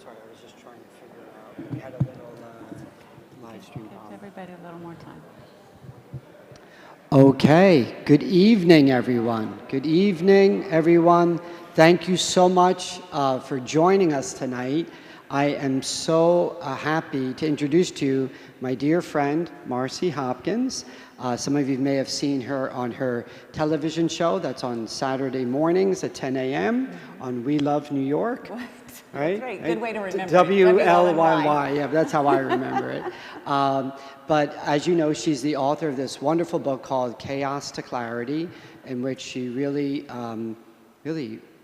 Sorry, I was just trying to figure out. We had a little live stream Give problem. everybody a little more time. Okay, good evening, everyone. Good evening, everyone. Thank you so much for joining us tonight. I am so happy to introduce to you my dear friend, Marcy Hopkins. Some of you may have seen her on her television show that's on Saturday mornings at 10 a.m. on We Love New York. What? Right? That's right. Good way to remember it. WLYY. Yeah, that's how I remember it. But as you know, she's the author of this wonderful book called Chaos to Clarity, in which she really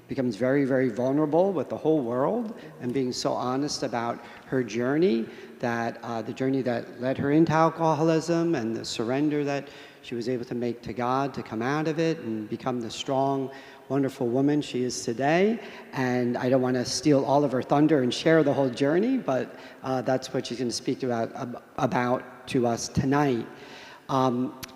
becomes very, very vulnerable with the whole world and being so honest about her journey, that the journey that led her into alcoholism and the surrender that she was able to make to God to come out of it and become the strong, wonderful woman she is today. And I don't want to steal all of her thunder and share the whole journey, but that's what she's going to speak about to us tonight.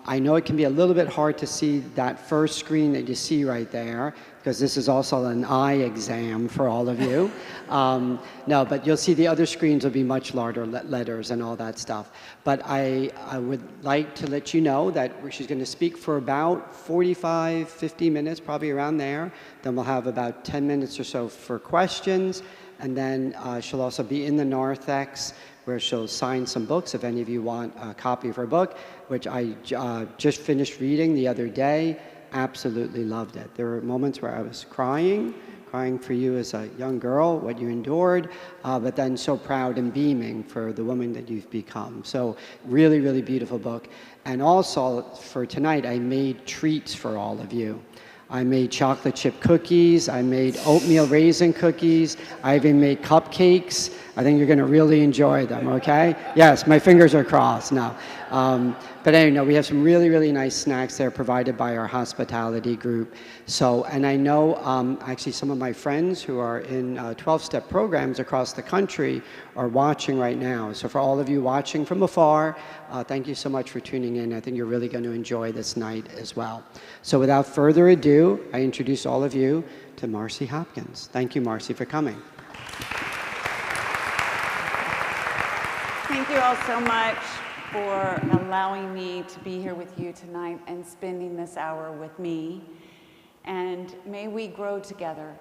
I know it can be a little bit hard to see that first screen that you see right there, because this is also an eye exam for all of you. No, but you'll see the other screens will be much larger letters and all that stuff. But I would like to let you know that she's going to speak for about 45, 50 minutes, probably around there. Then we'll have about 10 minutes or so for questions. And then she'll also be in the narthex, where she'll sign some books if any of you want a copy of her book, which I just finished reading the other day. Absolutely loved it. There were moments where I was crying for you as a young girl, what you endured, but then so proud and beaming for the woman that you've become. So really, really beautiful book. And also for tonight, I made treats for all of you. I made chocolate chip cookies. I made oatmeal raisin cookies. I even made cupcakes. I think you're going to really enjoy them, okay? Yes, my fingers are crossed now. But anyway, we have some really, really nice snacks there provided by our hospitality group. So, and I know actually some of my friends who are in 12-step programs across the country are watching right now. So for all of you watching from afar, thank you so much for tuning in. I think you're really going to enjoy this night as well. So without further ado, I introduce all of you to Marcy Hopkins. Thank you, Marcy, for coming. Thank you all so much for allowing me to be here with you tonight and spending this hour with me. And may we grow together.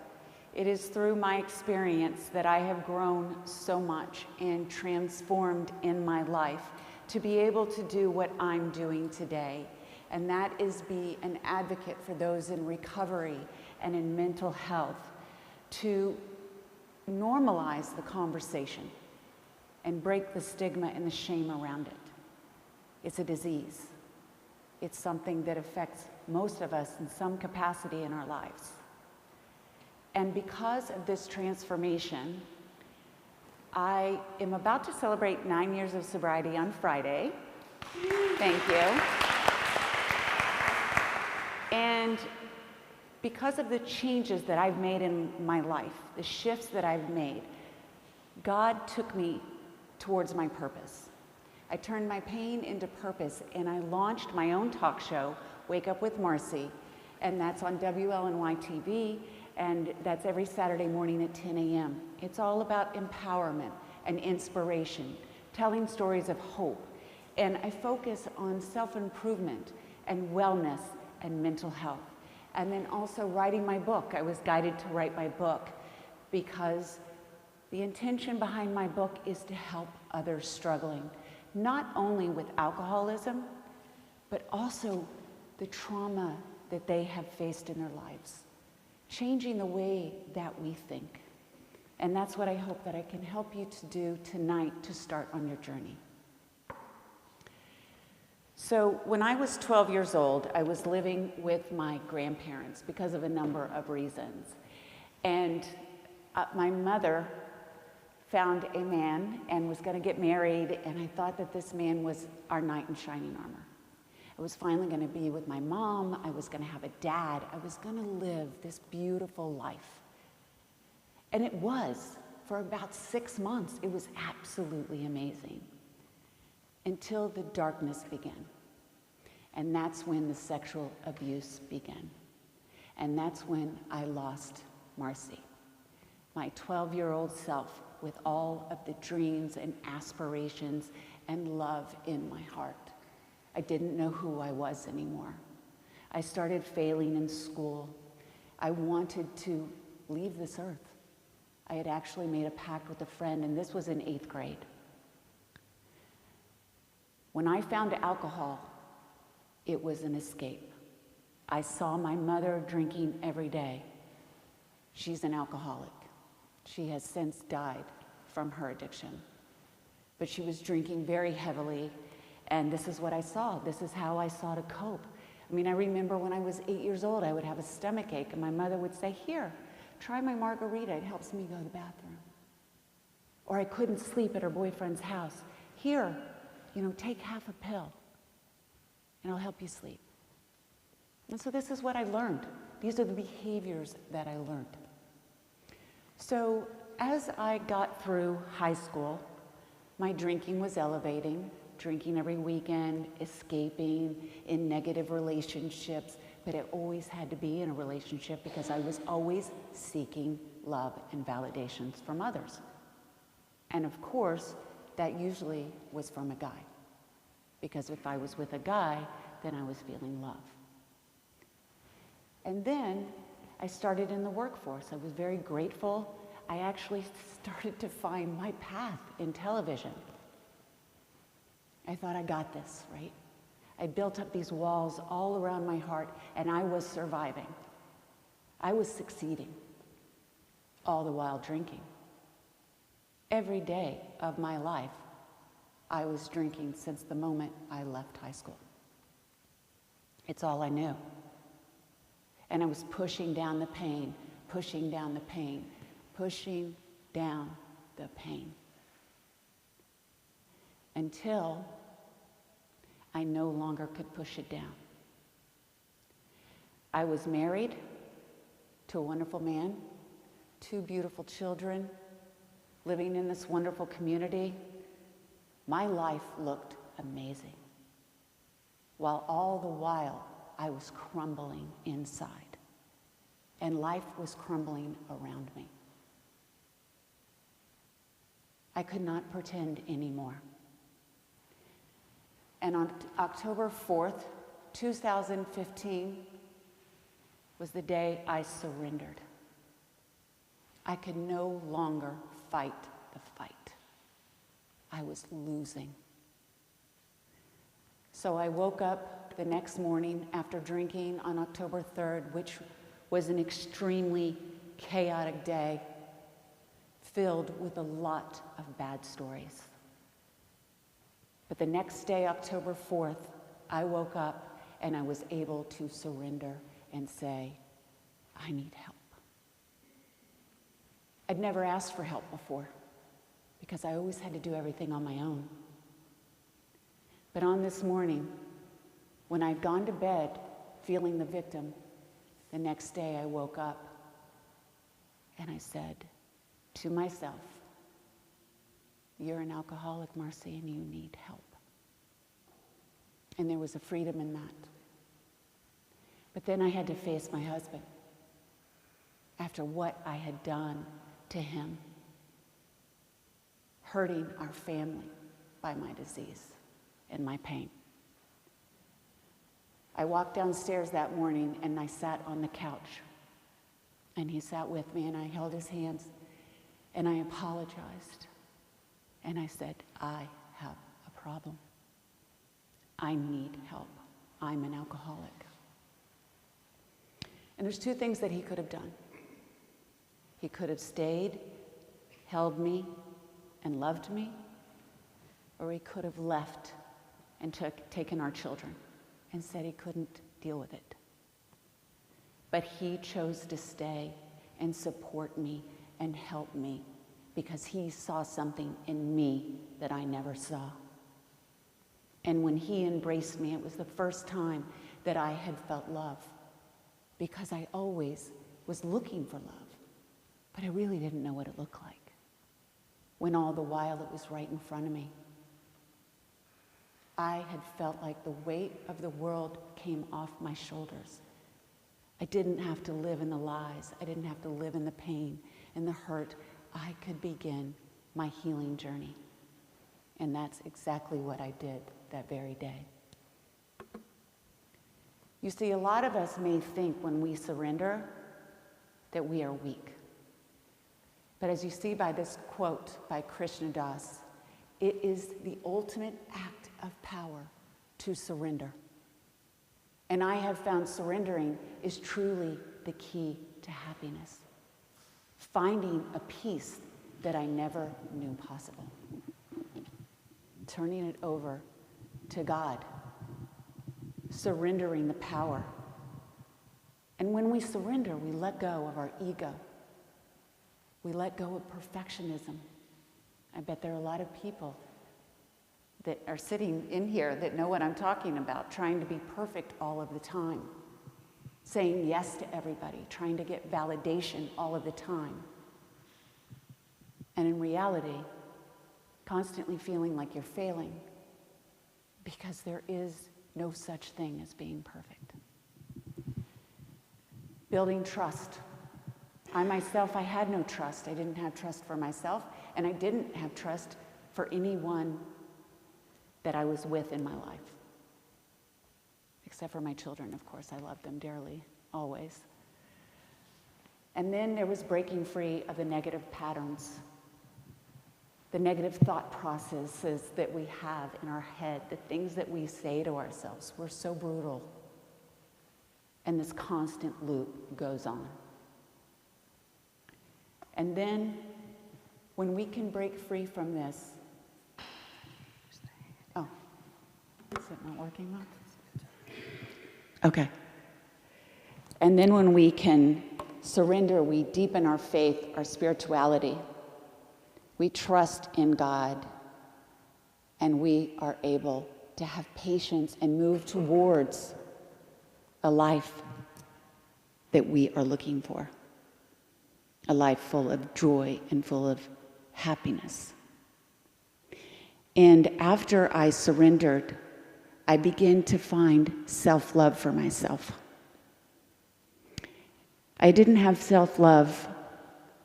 It is through my experience that I have grown so much and transformed in my life to be able to do what I'm doing today. And that is be an advocate for those in recovery and in mental health, to normalize the conversation and break the stigma and the shame around it. It's a disease. It's something that affects most of us in some capacity in our lives. And because of this transformation, I am about to celebrate 9 years of sobriety on Friday. Thank you. And because of the changes that I've made in my life, the shifts that I've made, God took me towards my purpose. I turned my pain into purpose, and I launched my own talk show, Wake Up with Marcy, and that's on WLNY TV, and that's every Saturday morning at 10 a.m. It's all about empowerment and inspiration, telling stories of hope, and I focus on self-improvement and wellness and mental health. And then also writing my book. I was guided to write my book because the intention behind my book is to help others struggling, not only with alcoholism, but also the trauma that they have faced in their lives, changing the way that we think. And that's what I hope that I can help you to do tonight to start on your journey. So when I was 12 years old, I was living with my grandparents because of a number of reasons. And my mother found a man and was going to get married, and I thought that this man was our knight in shining armor. I was finally going to be with my mom. I was going to have a dad. I was going to live this beautiful life. And it was. For about 6 months, it was absolutely amazing. Until the darkness began. And that's when the sexual abuse began. And that's when I lost Marcy. my 12-year-old self with all of the dreams and aspirations and love in my heart. I didn't know who I was anymore. I started failing in school. I wanted to leave this earth. I had actually made a pact with a friend, and this was in 8th grade. When I found alcohol, it was an escape. I saw my mother drinking every day. She's an alcoholic. She has since died from her addiction. But she was drinking very heavily, and this is what I saw. This is how I saw to cope. I mean, I remember when I was 8 years old, I would have a stomach ache, and my mother would say, "Here, try my margarita. It helps me go to the bathroom." Or I couldn't sleep at her boyfriend's house. "Here, take half a pill, and it'll help you sleep." And so this is what I learned. These are the behaviors that I learned. So as I got through high school, my drinking was elevating, drinking every weekend, escaping in negative relationships, but it always had to be in a relationship because I was always seeking love and validations from others. And of course, that usually was from a guy, because if I was with a guy, then I was feeling love. And then I started in the workforce. I was very grateful. I actually started to find my path in television. I thought, I got this, right? I built up these walls all around my heart, and I was surviving. I was succeeding, all the while drinking. Every day of my life, I was drinking since the moment I left high school. It's all I knew. And I was pushing down the pain, pushing down the pain, pushing down the pain. Until I no longer could push it down. I was married to a wonderful man, 2 beautiful children, living in this wonderful community. My life looked amazing, while all the while I was crumbling inside, and life was crumbling around me. I could not pretend anymore. And on October 4th, 2015, was the day I surrendered. I could no longer fight the fight. I was losing. So I woke up the next morning after drinking on October 3rd, which was an extremely chaotic day, filled with a lot of bad stories. But the next day, October 4th, I woke up and I was able to surrender and say, I need help. I'd never asked for help before because I always had to do everything on my own. But on this morning, when I'd gone to bed feeling the victim, the next day I woke up and I said to myself, you're an alcoholic, Marcy, and you need help. And there was a freedom in that. But then I had to face my husband after what I had done to him, hurting our family by my disease and my pain. I walked downstairs that morning and I sat on the couch. And he sat with me and I held his hands and I apologized. And I said, I have a problem. I need help. I'm an alcoholic. And there's 2 things that he could have done. He could have stayed, held me, and loved me, or he could have left and taken our children and said he couldn't deal with it. But he chose to stay and support me and help me because he saw something in me that I never saw. And when he embraced me, it was the first time that I had felt love, because I always was looking for love, but I really didn't know what it looked like, when all the while it was right in front of me. I had felt like the weight of the world came off my shoulders. I didn't have to live in the lies. I didn't have to live in the pain and the hurt, I could begin my healing journey. And that's exactly what I did that very day. You see, a lot of us may think when we surrender that we are weak. But as you see by this quote by Krishna Das, it is the ultimate act of power to surrender. And I have found surrendering is truly the key to happiness. Finding a peace that I never knew possible. Turning it over to God. Surrendering the power. And when we surrender, we let go of our ego. We let go of perfectionism. I bet there are a lot of people that are sitting in here that know what I'm talking about, trying to be perfect all of the time, saying yes to everybody, trying to get validation all of the time. And in reality, constantly feeling like you're failing because there is no such thing as being perfect. Building trust. I myself, I had no trust. I didn't have trust for myself, and I didn't have trust for anyone that I was with in my life. Except for my children, of course. I loved them dearly, always. And then there was breaking free of the negative patterns, the negative thought processes that we have in our head, the things that we say to ourselves. We're so brutal. And this constant loop goes on. And then, when we can break free from this, oh, is it not working well? Okay. And then when we can surrender, we deepen our faith, our spirituality. We trust in God, and we are able to have patience and move towards a life that we are looking for. A life full of joy and full of happiness. And after I surrendered, I began to find self-love for myself. I didn't have self-love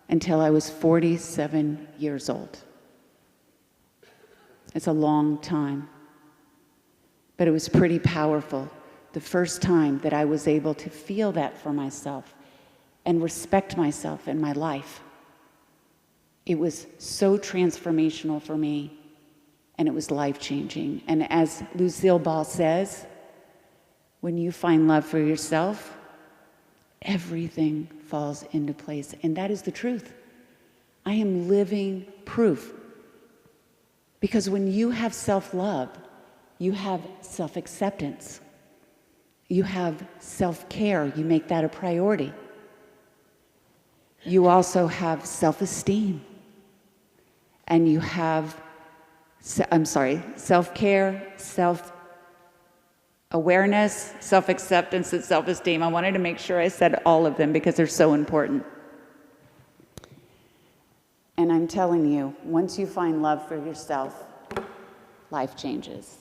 until I was 47 years old. It's a long time, but it was pretty powerful. The first time that I was able to feel that for myself and respect myself in my life. It was so transformational for me, and it was life-changing. And as Lucille Ball says, when you find love for yourself, everything falls into place. And that is the truth. I am living proof. Because when you have self-love, you have self-acceptance. You have self-care. You make that a priority. You also have self-esteem. And you have, self-care, self-awareness, self-acceptance, and self-esteem. I wanted to make sure I said all of them because they're so important. And I'm telling you, once you find love for yourself, life changes.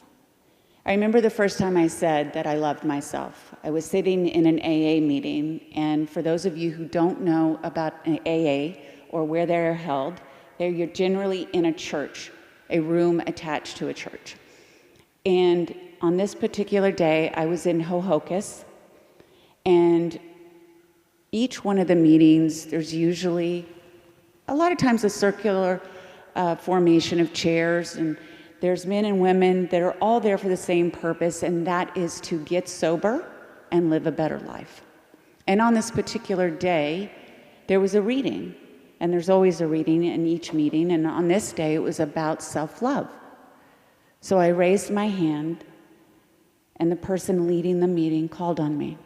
I remember the first time I said that I loved myself. I was sitting in an AA meeting, and for those of you who don't know about an AA or where they're held, you're generally in a church, a room attached to a church. And on this particular day, I was in Hohokus, and each one of the meetings, there's usually, a lot of times, a circular formation of chairs, and there's men and women that are all there for the same purpose, and that is to get sober and live a better life. And on this particular day, there was a reading, and there's always a reading in each meeting, and on this day, it was about self-love. So I raised my hand, and the person leading the meeting called on me.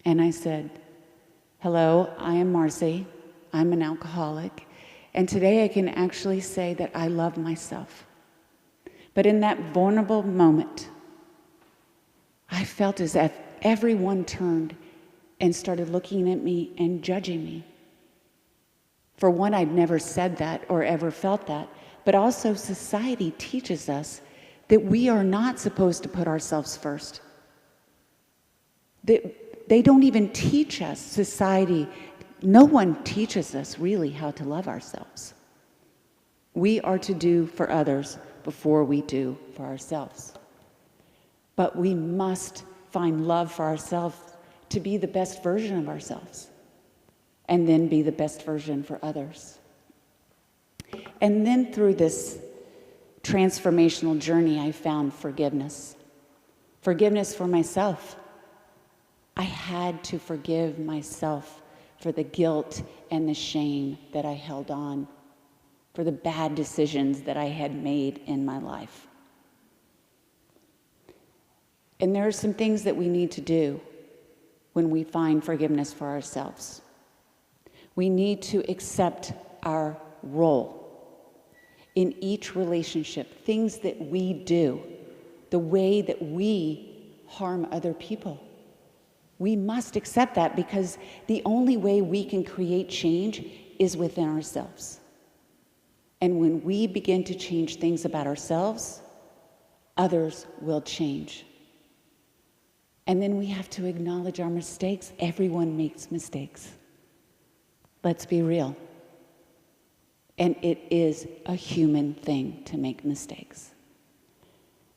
And I said, "Hello, I am Marcy. I'm an alcoholic, and today I can actually say that I love myself." But in that vulnerable moment, I felt as if everyone turned and started looking at me and judging me. For one, I'd never said that or ever felt that, but also society teaches us that we are not supposed to put ourselves first. They don't even teach us, society, no one teaches us really how to love ourselves. We are to do for others before we do for ourselves. But we must find love for ourselves to be the best version of ourselves, and then be the best version for others. And then through this transformational journey, I found forgiveness. Forgiveness for myself. I had to forgive myself for the guilt and the shame that I held on, for the bad decisions that I had made in my life. And there are some things that we need to do when we find forgiveness for ourselves. We need to accept our role in each relationship, things that we do, the way that we harm other people. We must accept that, because the only way we can create change is within ourselves. And when we begin to change things about ourselves, others will change. And then we have to acknowledge our mistakes. Everyone makes mistakes. Let's be real. And it is a human thing to make mistakes.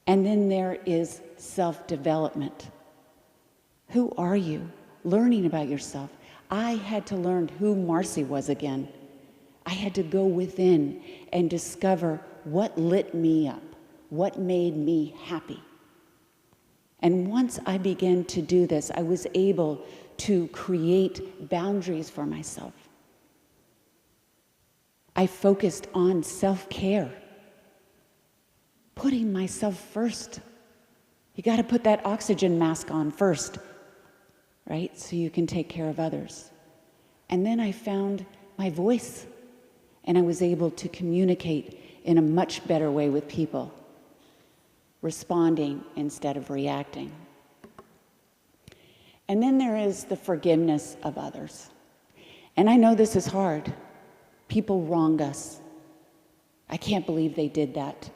And then there is self-development. Who are you? Learning about yourself. I had to learn who Marcy was again. I had to go within and discover what lit me up, what made me happy. And once I began to do this, I was able to create boundaries for myself. I focused on self-care, putting myself first. You got to put that oxygen mask on first, right? So you can take care of others. And then I found my voice, and I was able to communicate in a much better way with people, responding instead of reacting. And then there is the forgiveness of others. And I know this is hard. People wronged us. I can't believe they did that.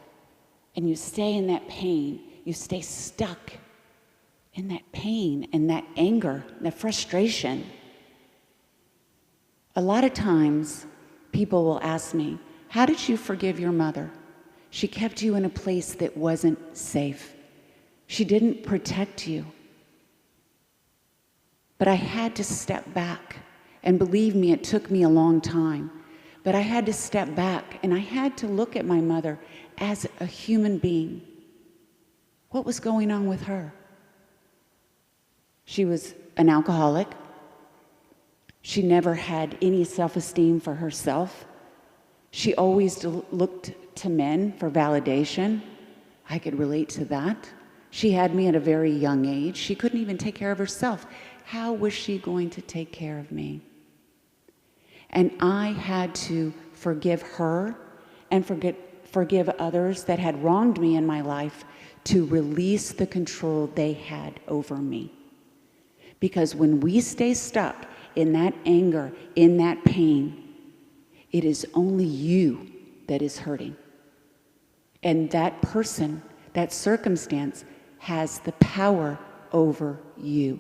And you stay in that pain. You stay stuck in that pain and that anger, that frustration. A lot of times, people will ask me, how did you forgive your mother? She kept you in a place that wasn't safe. She didn't protect you. But I had to step back. And believe me, it took me a long time. But I had to step back, and I had to look at my mother as a human being. What was going on with her? She was an alcoholic. She never had any self-esteem for herself. She always looked to men for validation. I could relate to that. She had me at a very young age. She couldn't even take care of herself. How was she going to take care of me? And I had to forgive her and forgive others that had wronged me in my life, to release the control they had over me. Because when we stay stuck in that anger, in that pain, it is only you that is hurting. And that person, that circumstance, has the power over you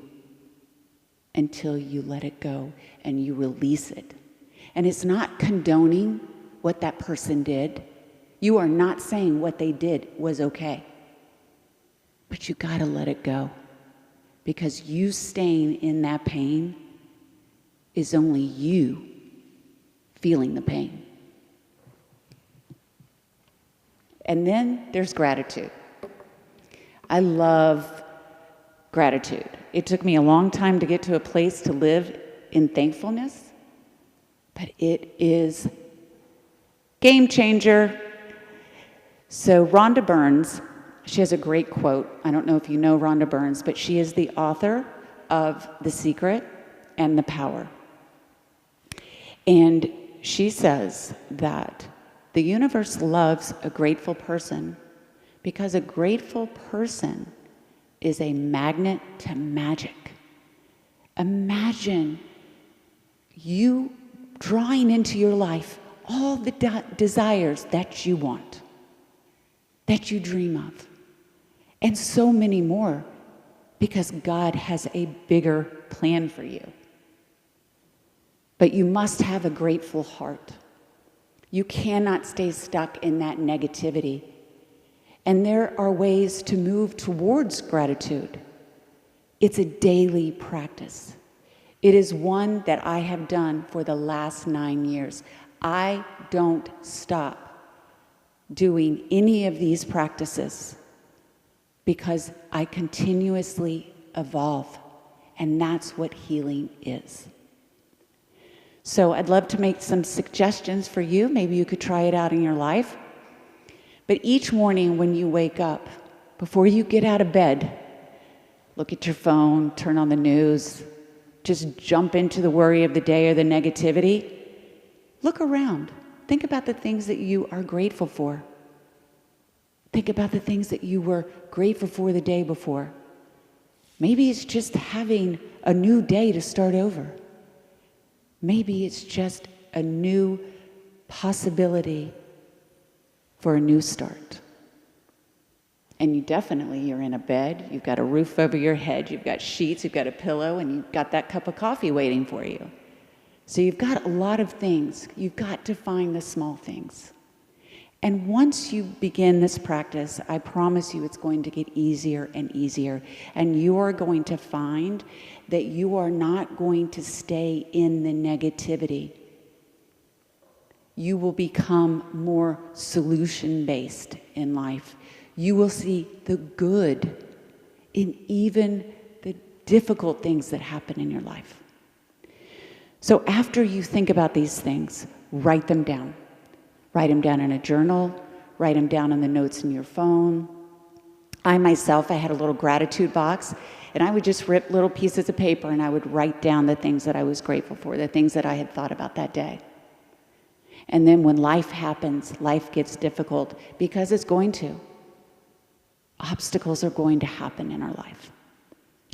until you let it go and you release it. And it's not condoning what that person did. You are not saying what they did was okay. But you gotta let it go. Because you staying in that pain is only you feeling the pain. And then there's gratitude. I love gratitude. It took me a long time to get to a place to live in thankfulness, but it is game changer. So Rhonda Burns, she has a great quote. I don't know if you know Rhonda Burns, but she is the author of The Secret and The Power. And she says that the universe loves a grateful person because a grateful person is a magnet to magic. Imagine you drawing into your life all the desires that you want, that you dream of, and so many more, because God has a bigger plan for you. But you must have a grateful heart. You cannot stay stuck in that negativity. And there are ways to move towards gratitude. It's a daily practice. It is one that I have done for the last 9 years. I don't stop doing any of these practices because I continuously evolve, and that's what healing is. So I'd love to make some suggestions for you. Maybe you could try it out in your life. But each morning when you wake up, before you get out of bed, look at your phone, turn on the news, just jump into the worry of the day or the negativity. Look around. Think about the things that you are grateful for. Think about the things that you were grateful for the day before. Maybe it's just having a new day to start over. Maybe it's just a new possibility for a new start. And you're in a bed, you've got a roof over your head, you've got sheets, you've got a pillow, and you've got that cup of coffee waiting for you. So you've got a lot of things. You've got to find the small things. And once you begin this practice, I promise you it's going to get easier and easier. And you are going to find that you are not going to stay in the negativity. You will become more solution-based in life. You will see the good in even the difficult things that happen in your life. So after you think about these things, write them down. Write them down in a journal. Write them down on the notes in your phone. I had a little gratitude box, and I would just rip little pieces of paper and I would write down the things that I was grateful for, the things that I had thought about that day. And then when life happens, life gets difficult, because it's going to. Obstacles are going to happen in our life.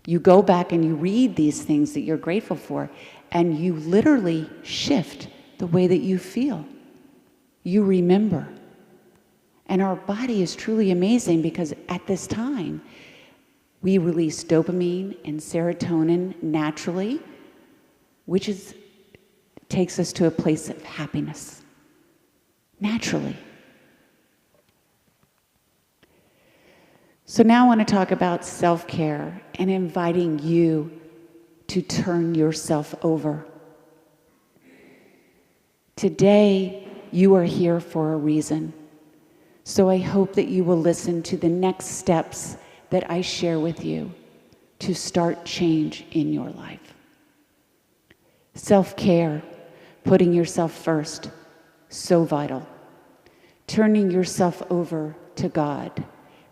You go back and you read these things that you're grateful for, and you literally shift the way that you feel. You remember. And our body is truly amazing, because at this time, we release dopamine and serotonin naturally, which takes us to a place of happiness. Naturally. So now I want to talk about self-care and inviting you to turn yourself over. Today, you are here for a reason. So I hope that you will listen to the next steps that I share with you to start change in your life. Self-care, putting yourself first, so vital. Turning yourself over to God,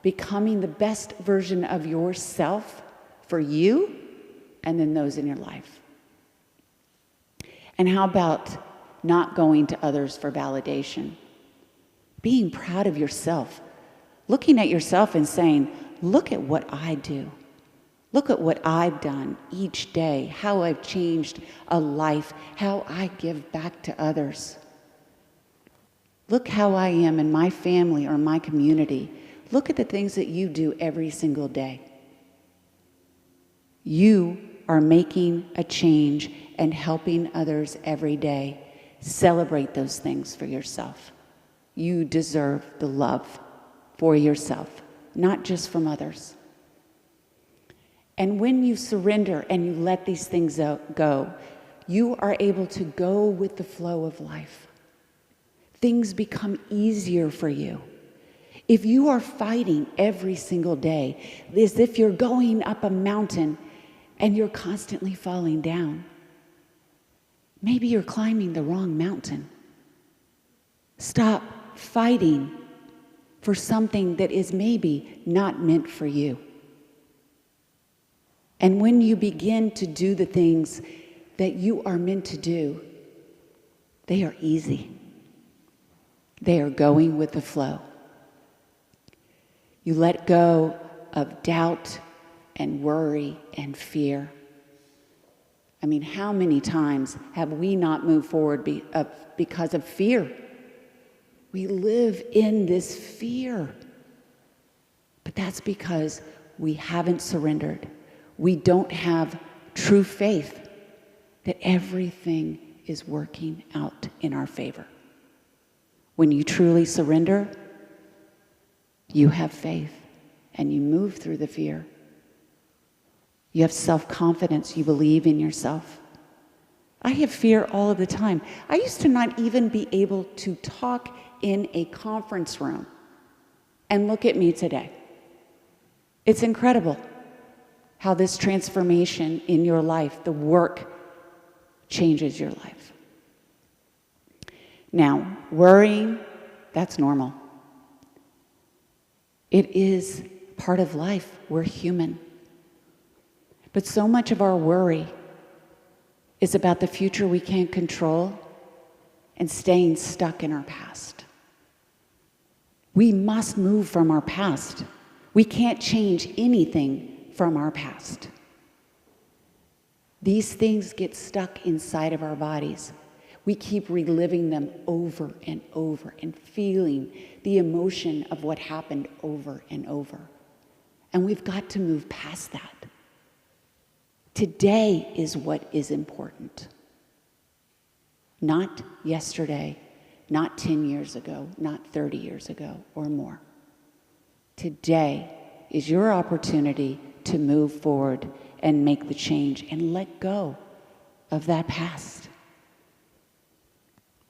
becoming the best version of yourself for you and then those in your life. And how about not going to others for validation? Being proud of yourself. Looking at yourself and saying, look at what I do. Look at what I've done each day, how I've changed a life, how I give back to others. Look how I am in my family or my community. Look at the things that you do every single day. You are making a change and helping others every day. Celebrate those things for yourself. You deserve the love for yourself, not just from others. And when you surrender and you let these things go, you are able to go with the flow of life. Things become easier for you. If you are fighting every single day, as if you're going up a mountain and you're constantly falling down, maybe you're climbing the wrong mountain. Stop fighting for something that is maybe not meant for you. And when you begin to do the things that you are meant to do, they are easy. They are going with the flow. You let go of doubt and worry and fear. I mean, how many times have we not moved forward because of fear? We live in this fear. But that's because we haven't surrendered. We don't have true faith that everything is working out in our favor. When you truly surrender, you have faith and you move through the fear. You have self-confidence. You believe in yourself. I have fear all of the time. I used to not even be able to talk in a conference room. And look at me today. It's incredible how this transformation in your life, the work, changes your life. Now, worrying, that's normal. It is part of life. We're human. But so much of our worry is about the future we can't control and staying stuck in our past. We must move from our past. We can't change anything from our past. These things get stuck inside of our bodies. We keep reliving them over and over and feeling the emotion of what happened over and over. And we've got to move past that. Today is what is important. Not yesterday, not 10 years ago, not 30 years ago or more. Today is your opportunity to move forward and make the change and let go of that past.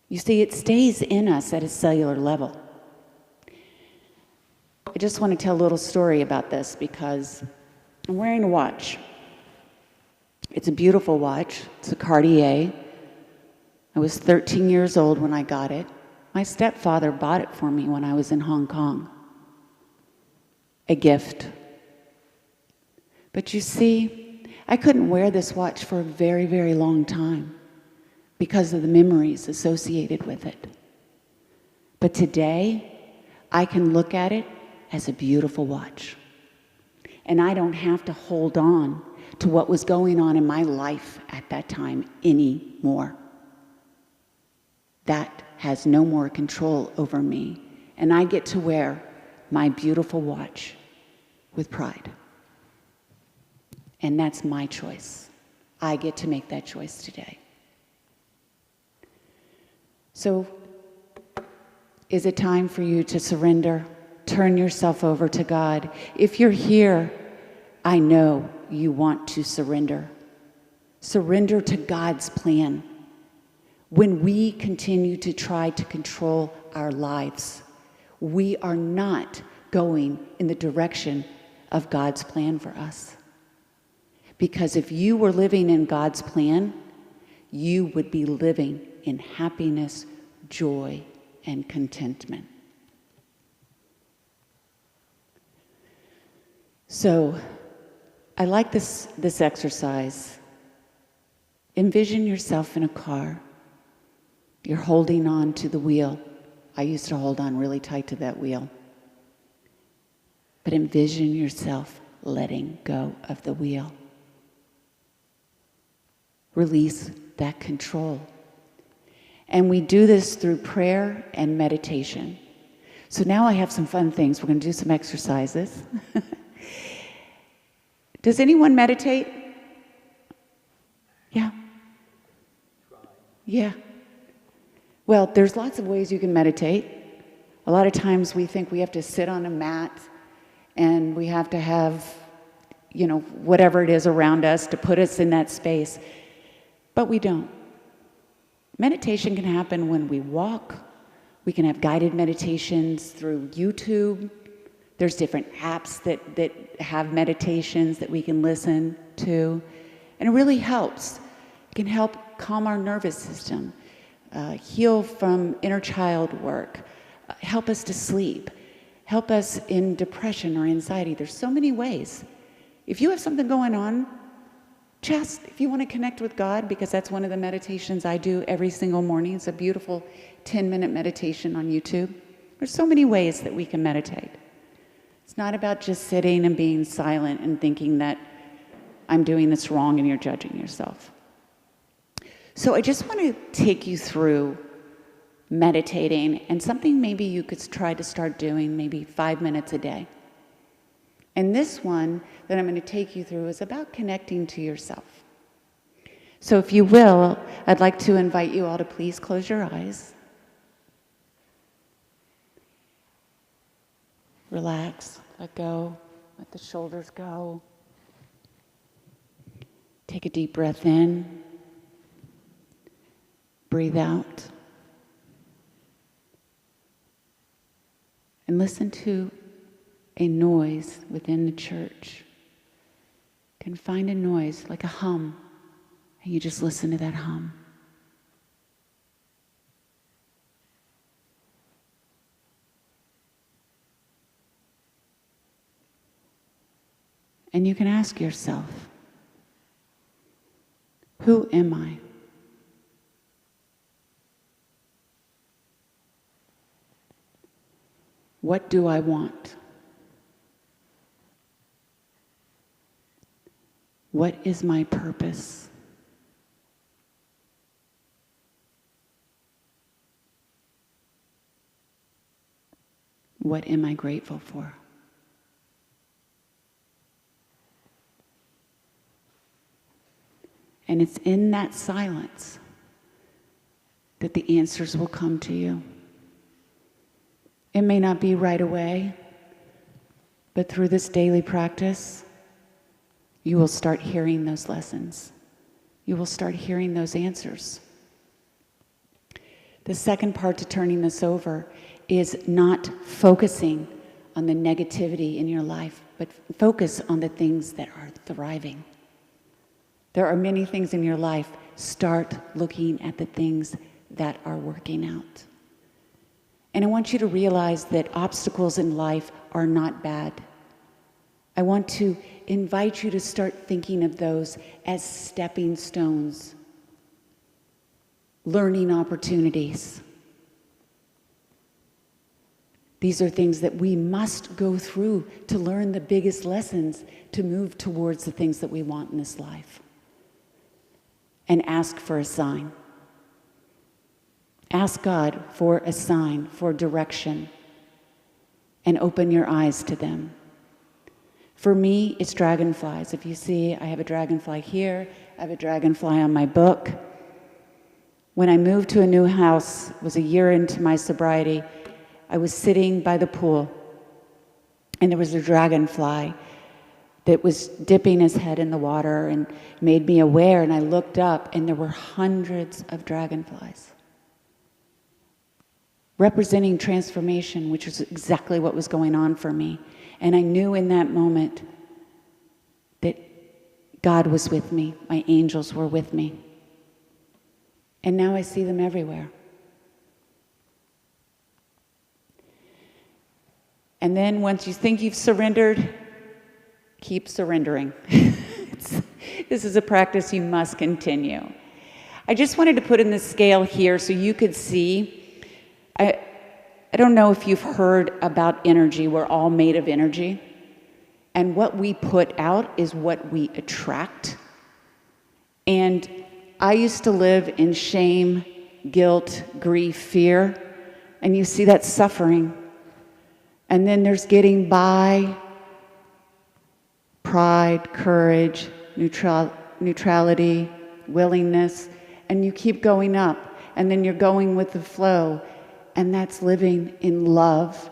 You see, it stays in us at a cellular level. I just want to tell a little story about this because I'm wearing a watch. It's a beautiful watch. It's a Cartier. I was 13 years old when I got it. My stepfather bought it for me when I was in Hong Kong. A gift. But you see, I couldn't wear this watch for a very, very long time because of the memories associated with it. But today, I can look at it as a beautiful watch. And I don't have to hold on to what was going on in my life at that time anymore. That has no more control over me. And I get to wear my beautiful watch with pride. And that's my choice. I get to make that choice today. So, is it time for you to surrender? Turn yourself over to God. If you're here, I know you want to surrender. Surrender to God's plan. When we continue to try to control our lives, we are not going in the direction of God's plan for us. Because if you were living in God's plan, you would be living in happiness, joy, and contentment. So, I like this exercise. Envision yourself in a car. You're holding on to the wheel. I used to hold on really tight to that wheel. But envision yourself letting go of the wheel. Release that control. And we do this through prayer and meditation. So now I have some fun things. We're going to do some exercises. Does anyone meditate? Yeah. Yeah. Well, there's lots of ways you can meditate. A lot of times we think we have to sit on a mat and we have to have, whatever it is around us to put us in that space. But we don't. Meditation can happen when we walk. We can have guided meditations through YouTube. There's different apps that have meditations that we can listen to. And it really helps. It can help calm our nervous system, heal from inner child work, help us to sleep, help us in depression or anxiety. There's so many ways. If you have something going on, if you want to connect with God, because that's one of the meditations I do every single morning. It's a beautiful 10-minute meditation on YouTube. There's so many ways that we can meditate. It's not about just sitting and being silent and thinking that I'm doing this wrong and you're judging yourself. So I just want to take you through meditating and something maybe you could try to start doing maybe 5 minutes a day. And this one that I'm going to take you through is about connecting to yourself. So if you will, I'd like to invite you all to please close your eyes. Relax, let go, let the shoulders go. Take a deep breath in, breathe out, and listen to a noise within the church. You can find a noise like a hum, and you just listen to that hum. And you can ask yourself, who am I? What do I want? What is my purpose? What am I grateful for? And it's in that silence that the answers will come to you. It may not be right away, but through this daily practice, you will start hearing those lessons. You will start hearing those answers. The second part to turning this over is not focusing on the negativity in your life, but focus on the things that are thriving. There are many things in your life. Start looking at the things that are working out. And I want you to realize that obstacles in life are not bad. I want to invite you to start thinking of those as stepping stones, learning opportunities. These are things that we must go through to learn the biggest lessons to move towards the things that we want in this life. And ask for a sign. Ask God for a sign, for direction, and open your eyes to them. For me, it's dragonflies. If you see, I have a dragonfly here, I have a dragonfly on my book. When I moved to a new house, it was a year into my sobriety, I was sitting by the pool, and there was a dragonfly that was dipping his head in the water and made me aware, and I looked up, and there were hundreds of dragonflies representing transformation, which was exactly what was going on for me. And I knew in that moment that God was with me, my angels were with me. And now I see them everywhere. And then once you think you've surrendered, keep surrendering. This is a practice you must continue. I just wanted to put in the scale here so you could see. I don't know if you've heard about energy. We're all made of energy. And what we put out is what we attract. And I used to live in shame, guilt, grief, fear. And you see that suffering. And then there's getting by, pride, courage, neutrality, willingness, and you keep going up, and then you're going with the flow, and that's living in love,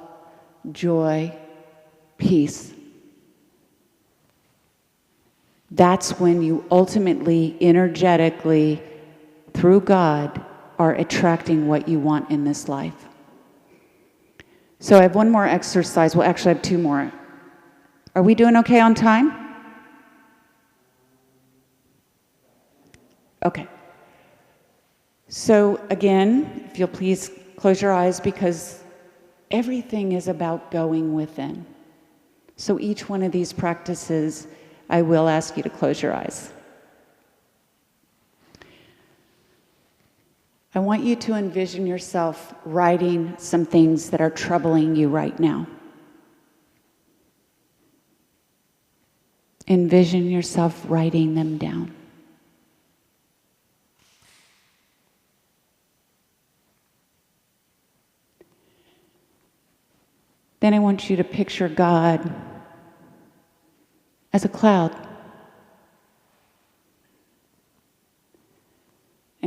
joy, peace. That's when you ultimately, energetically, through God, are attracting what you want in this life. So I have one more exercise. Well, actually I have two more. Are we doing okay on time? Okay. So again, if you'll please close your eyes, because everything is about going within. So each one of these practices, I will ask you to close your eyes. I want you to envision yourself writing some things that are troubling you right now. Envision yourself writing them down. Then I want you to picture God as a cloud.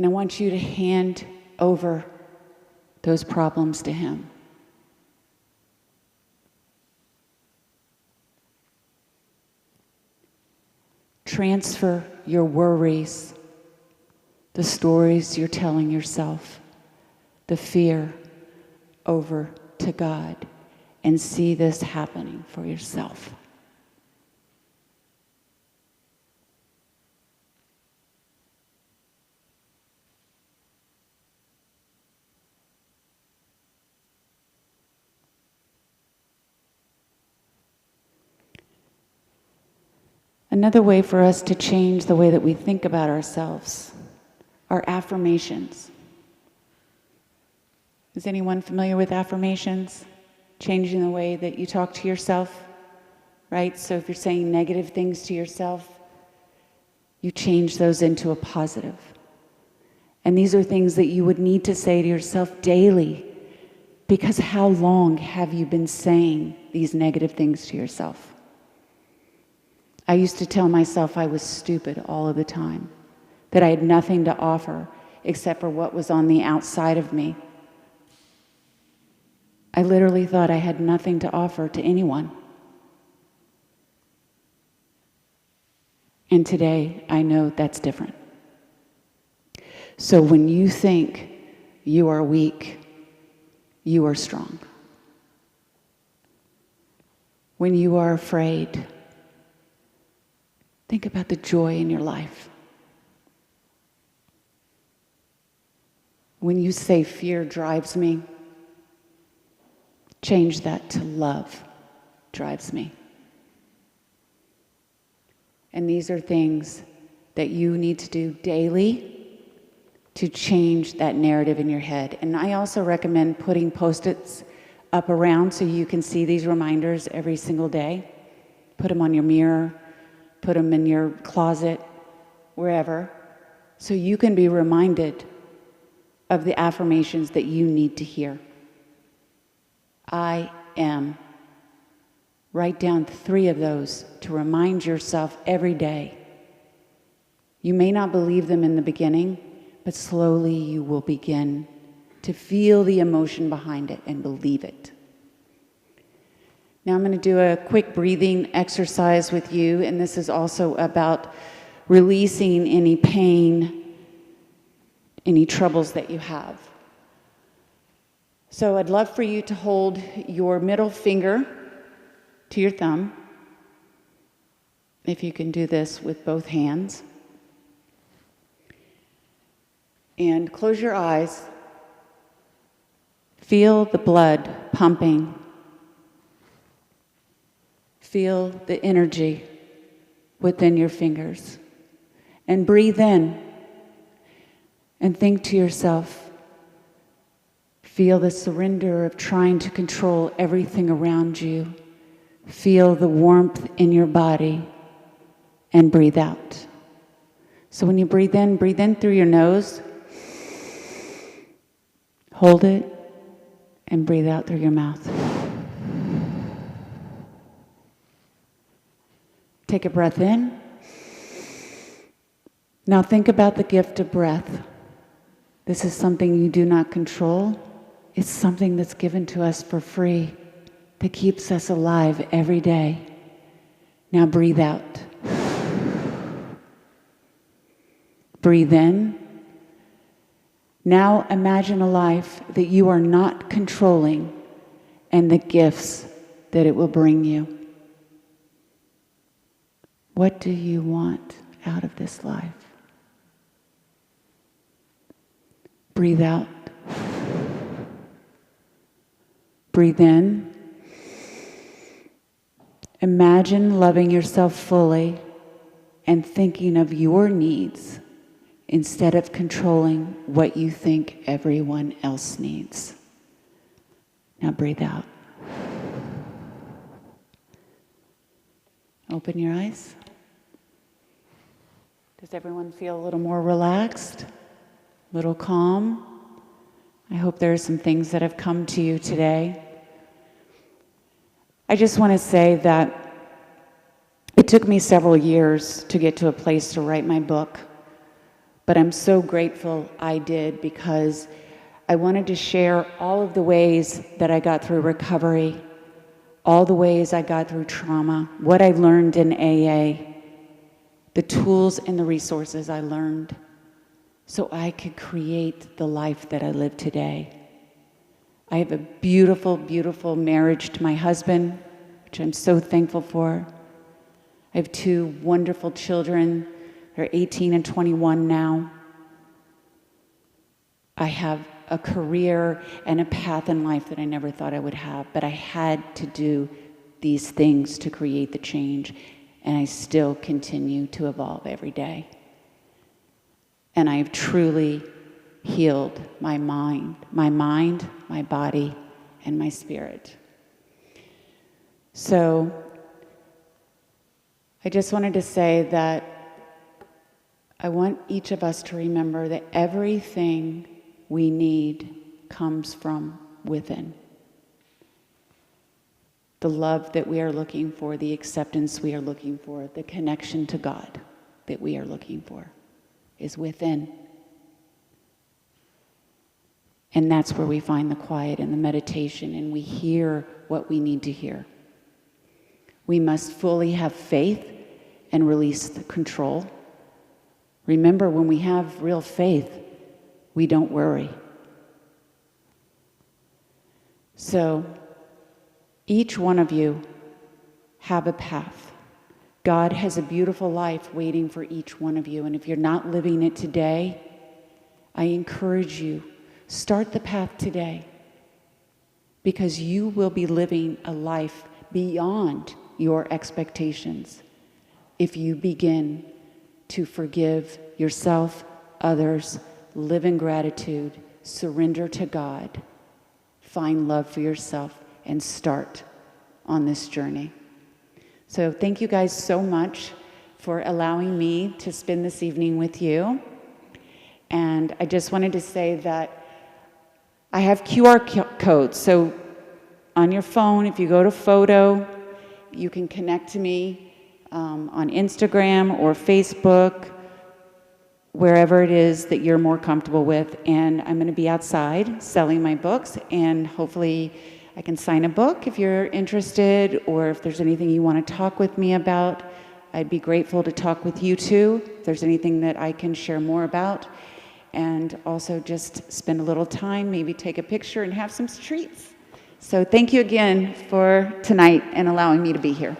And I want you to hand over those problems to him. Transfer your worries, the stories you're telling yourself, the fear over to God, and see this happening for yourself. Another way for us to change the way that we think about ourselves are affirmations. Is anyone familiar with affirmations? Changing the way that you talk to yourself, right? So if you're saying negative things to yourself, you change those into a positive. And these are things that you would need to say to yourself daily, because how long have you been saying these negative things to yourself? I used to tell myself I was stupid all of the time, that I had nothing to offer except for what was on the outside of me. I literally thought I had nothing to offer to anyone. And today, I know that's different. So when you think you are weak, you are strong. When you are afraid, think about the joy in your life. When you say fear drives me, change that to love drives me. And these are things that you need to do daily to change that narrative in your head. And I also recommend putting Post-its up around so you can see these reminders every single day. Put them on your mirror, put them in your closet, wherever, so you can be reminded of the affirmations that you need to hear. I am. Write down 3 of those to remind yourself every day. You may not believe them in the beginning, but slowly you will begin to feel the emotion behind it and believe it. Now I'm going to do a quick breathing exercise with you, and this is also about releasing any pain, any troubles that you have. So I'd love for you to hold your middle finger to your thumb, if you can do this with both hands. And close your eyes. Feel the blood pumping. Feel the energy within your fingers. And breathe in. And think to yourself, feel the surrender of trying to control everything around you. Feel the warmth in your body. And breathe out. So when you breathe in through your nose. Hold it. And breathe out through your mouth. Take a breath in. Now think about the gift of breath. This is something you do not control. It's something that's given to us for free, that keeps us alive every day. Now breathe out. Breathe in. Now imagine a life that you are not controlling and the gifts that it will bring you. What do you want out of this life? Breathe out. Breathe in. Imagine loving yourself fully and thinking of your needs instead of controlling what you think everyone else needs. Now breathe out. Open your eyes. Does everyone feel a little more relaxed? A little calm? I hope there are some things that have come to you today. I just want to say that it took me several years to get to a place to write my book. But I'm so grateful I did, because I wanted to share all of the ways that I got through recovery, all the ways I got through trauma, what I learned in AA, the tools and the resources I learned, so I could create the life that I live today. I have a beautiful, beautiful marriage to my husband, which I'm so thankful for. I have 2 wonderful children. They're 18 and 21 now. I have a career and a path in life that I never thought I would have, but I had to do these things to create the change, and I still continue to evolve every day. And I have truly healed my mind, my body, and my spirit. So I just wanted to say that I want each of us to remember that everything we need comes from within. The love that we are looking for, the acceptance we are looking for, the connection to God that we are looking for is within. And that's where we find the quiet and the meditation, and we hear what we need to hear. We must fully have faith and release the control. Remember, when we have real faith, we don't worry. So, each one of you have a path. God has a beautiful life waiting for each one of you, and if you're not living it today, I encourage you, start the path today, because you will be living a life beyond your expectations if you begin to forgive yourself, others, live in gratitude, surrender to God, find love for yourself, and start on this journey. So thank you guys so much for allowing me to spend this evening with you. And I just wanted to say that I have QR codes. So on your phone, if you go to photo, you can connect to me on Instagram or Facebook, wherever it is that you're more comfortable with. And I'm going to be outside selling my books, and hopefully I can sign a book if you're interested, or if there's anything you want to talk with me about. I'd be grateful to talk with you too, if there's anything that I can share more about. And also just spend a little time, maybe take a picture and have some treats. So thank you again for tonight and allowing me to be here.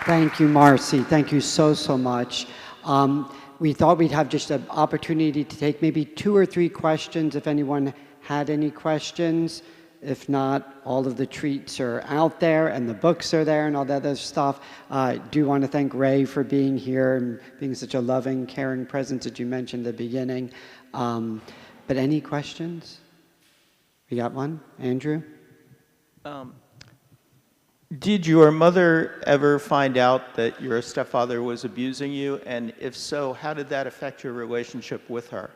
Thank you, Marcy. Thank you so, so much. We thought we'd have just an opportunity to take maybe 2 or 3 questions if anyone had any questions. If not, all of the treats are out there and the books are there and all that other stuff. I do want to thank Ray for being here and being such a loving, caring presence that you mentioned at the beginning. But any questions? We got one? Andrew? Did your mother ever find out that your stepfather was abusing you? And if so, how did that affect your relationship with her?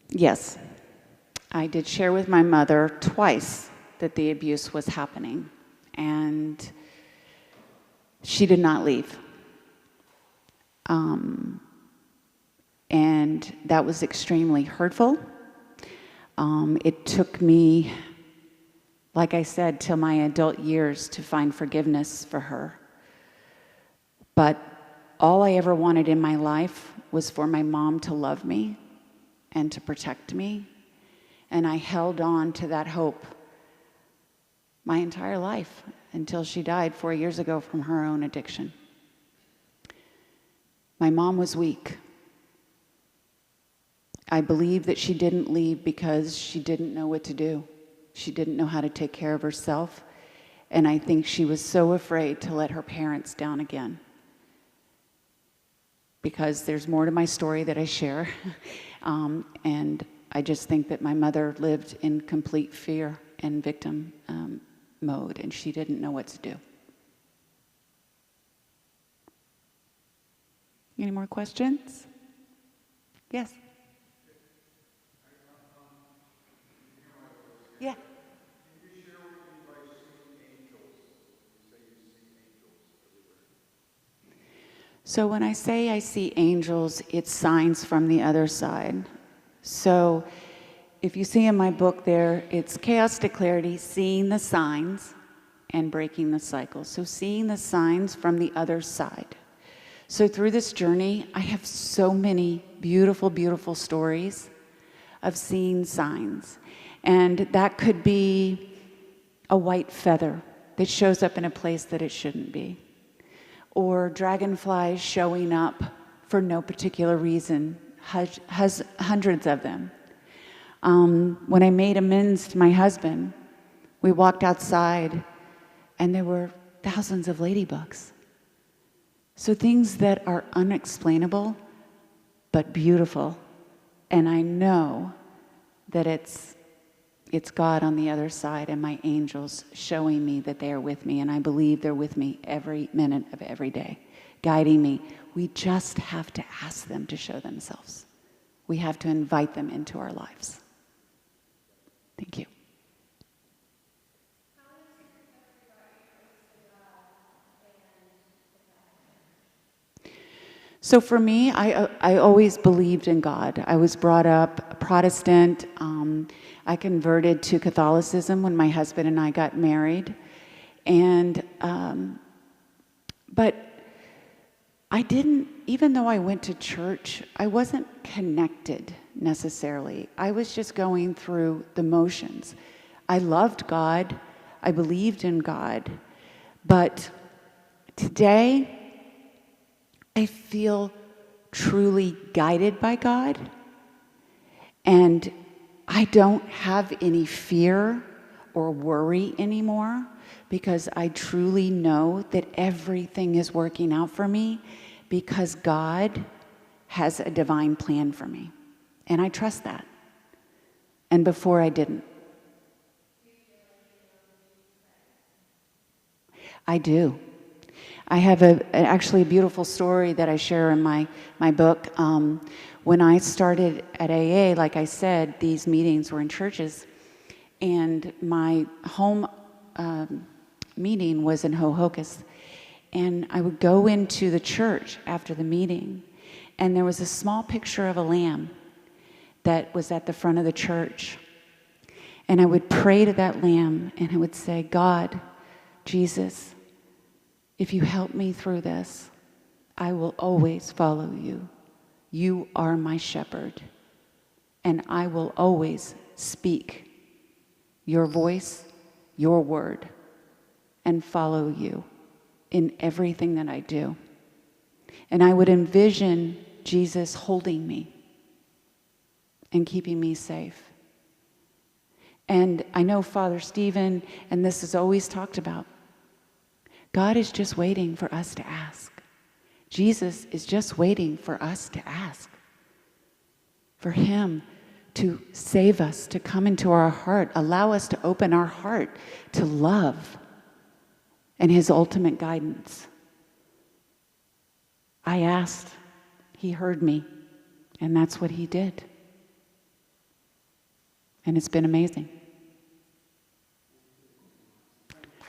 Yes, I did share with my mother twice that the abuse was happening, and she did not leave. And that was extremely hurtful. It took me, like I said, till my adult years to find forgiveness for her. But all I ever wanted in my life was for my mom to love me and to protect me. And I held on to that hope my entire life until she died 4 years ago from her own addiction. My mom was weak. I believe that she didn't leave because she didn't know what to do. She didn't know how to take care of herself. And I think she was so afraid to let her parents down again. Because there's more to my story that I share. And I just think that my mother lived in complete fear and victim mode, and she didn't know what to do. Any more questions? Yes. Yeah. So when I say I see angels, it's signs from the other side. So if you see in my book there, it's chaos to clarity, seeing the signs and breaking the cycle. So seeing the signs from the other side. So through this journey, I have so many beautiful, beautiful stories of seeing signs. And that could be a white feather that shows up in a place that it shouldn't be. Or dragonflies showing up for no particular reason, hundreds of them. When I made amends to my husband, we walked outside and there were thousands of ladybugs. So things that are unexplainable, but beautiful. And I know that it's God on the other side and my angels showing me that they are with me. And I believe they're with me every minute of every day, guiding me. We just have to ask them to show themselves. We have to invite them into our lives. Thank you. So for me, I always believed in God. I was brought up Protestant. I converted to Catholicism when my husband and I got married. And, but I didn't, even though I went to church, I wasn't connected necessarily. I was just going through the motions. I loved God. I believed in God. But today, I feel truly guided by God, and I don't have any fear or worry anymore because I truly know that everything is working out for me because God has a divine plan for me, and I trust that. And before I didn't. I do. I have actually a beautiful story that I share in my book. When I started at AA, like I said, these meetings were in churches, and my home meeting was in Hohokus. And I would go into the church after the meeting, and there was a small picture of a lamb that was at the front of the church. And I would pray to that lamb, and I would say, God, Jesus, if you help me through this, I will always follow you. You are my shepherd, and I will always speak your voice, your word, and follow you in everything that I do. And I would envision Jesus holding me and keeping me safe. And I know Father Stephen, and this is always talked about, God is just waiting for us to ask. Jesus is just waiting for us to ask. For him to save us, to come into our heart, allow us to open our heart to love and his ultimate guidance. I asked, he heard me, and that's what he did. And it's been amazing.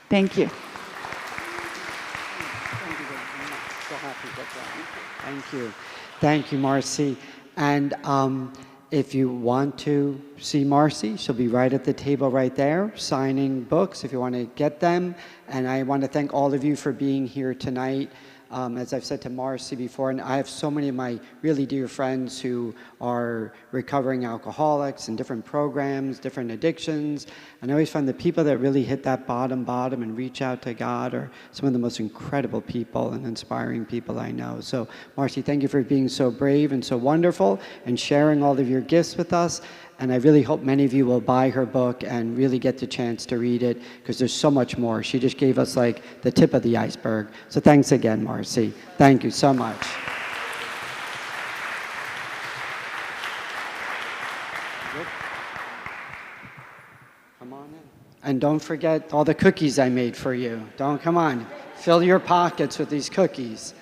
Thank you. Thank you. Thank you, Marcy. And if you want to see Marcy, she'll be right at the table right there, signing books if you want to get them. And I want to thank all of you for being here tonight. As I've said to Marcy before, and I have so many of my really dear friends who are recovering alcoholics in different programs, different addictions. And I always find the people that really hit that bottom and reach out to God are some of the most incredible people and inspiring people I know. So, Marcy, thank you for being so brave and so wonderful and sharing all of your gifts with us. And I really hope many of you will buy her book and really get the chance to read it because there's so much more. She just gave us like the tip of the iceberg. So thanks again, Marcy. Thank you so much. Come on in. And don't forget all the cookies I made for you. Come on. Fill your pockets with these cookies.